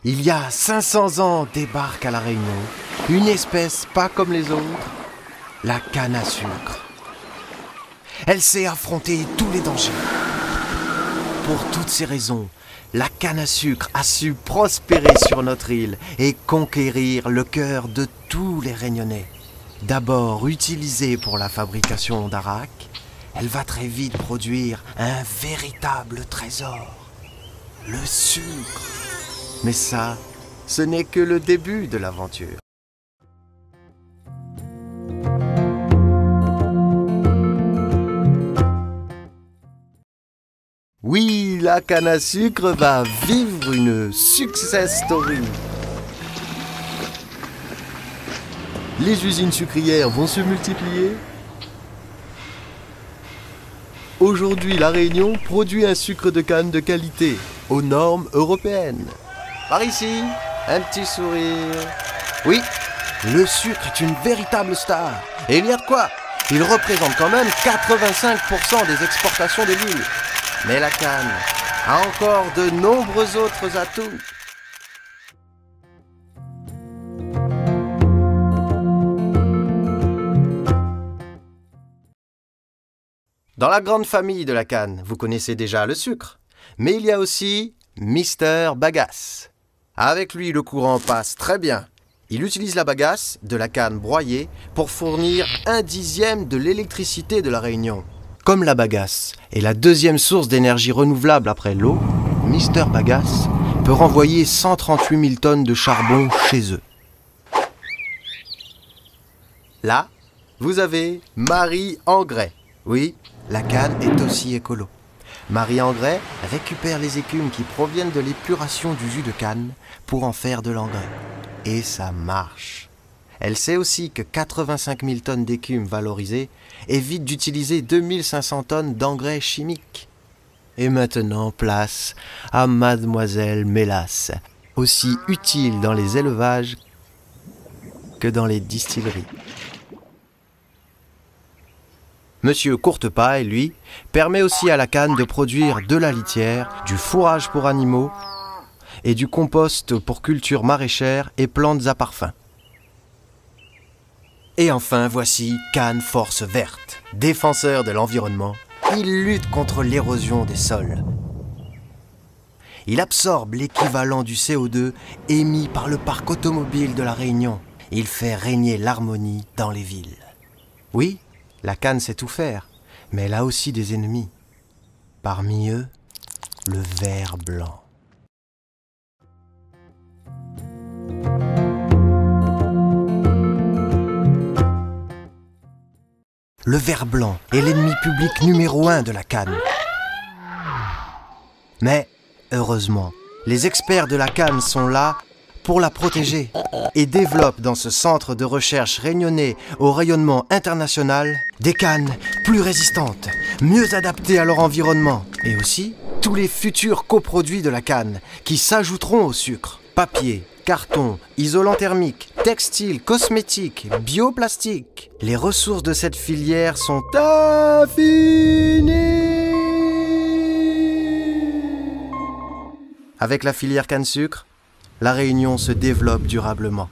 Il y a 500 ans débarque à La Réunion une espèce pas comme les autres, la canne à sucre. Elle sait affronter tous les dangers. Pour toutes ces raisons, la canne à sucre a su prospérer sur notre île et conquérir le cœur de tous les Réunionnais. D'abord utilisée pour la fabrication d'arack, elle va très vite produire un véritable trésor, le sucre. Mais ça, ce n'est que le début de l'aventure. Oui, la canne à sucre va vivre une success story. Les usines sucrières vont se multiplier. Aujourd'hui, La Réunion produit un sucre de canne de qualité, aux normes européennes. Par ici, un petit sourire. Oui, le sucre est une véritable star. Et il y a de quoi. Il représente quand même 85% des exportations de l'île. Mais la canne a encore de nombreux autres atouts. Dans la grande famille de la canne, vous connaissez déjà le sucre. Mais il y a aussi Mister Bagasse. Avec lui, le courant passe très bien. Il utilise la bagasse de la canne broyée pour fournir 1/10 de l'électricité de La Réunion. Comme la bagasse est la deuxième source d'énergie renouvelable après l'eau, Mister Bagasse peut renvoyer 138 000 tonnes de charbon chez eux. Là, vous avez Marie Engrais. Oui, la canne est aussi écolo. Marie Engrais récupère les écumes qui proviennent de l'épuration du jus de canne pour en faire de l'engrais. Et ça marche. Elle sait aussi que 85 000 tonnes d'écume valorisées évitent d'utiliser 2500 tonnes d'engrais chimiques. Et maintenant, place à Mademoiselle Mélasse, aussi utile dans les élevages que dans les distilleries. Monsieur Courtepaille, lui, permet aussi à la canne de produire de la litière, du fourrage pour animaux et du compost pour cultures maraîchères et plantes à parfum. Et enfin, voici Canne Force Verte. Défenseur de l'environnement, il lutte contre l'érosion des sols. Il absorbe l'équivalent du CO2 émis par le parc automobile de La Réunion. Il fait régner l'harmonie dans les villes. Oui, la canne sait tout faire, mais elle a aussi des ennemis. Parmi eux, le ver blanc. Le ver blanc est l'ennemi public numéro 1 de la canne. Mais, heureusement, les experts de la canne sont là pour la protéger et développent dans ce centre de recherche réunionnais au rayonnement international des cannes plus résistantes, mieux adaptées à leur environnement et aussi tous les futurs coproduits de la canne qui s'ajouteront au sucre. Papier, carton, isolant thermique, textile, cosmétique, bioplastique. Les ressources de cette filière sont infinies. Avec la filière canne-sucre, La Réunion se développe durablement.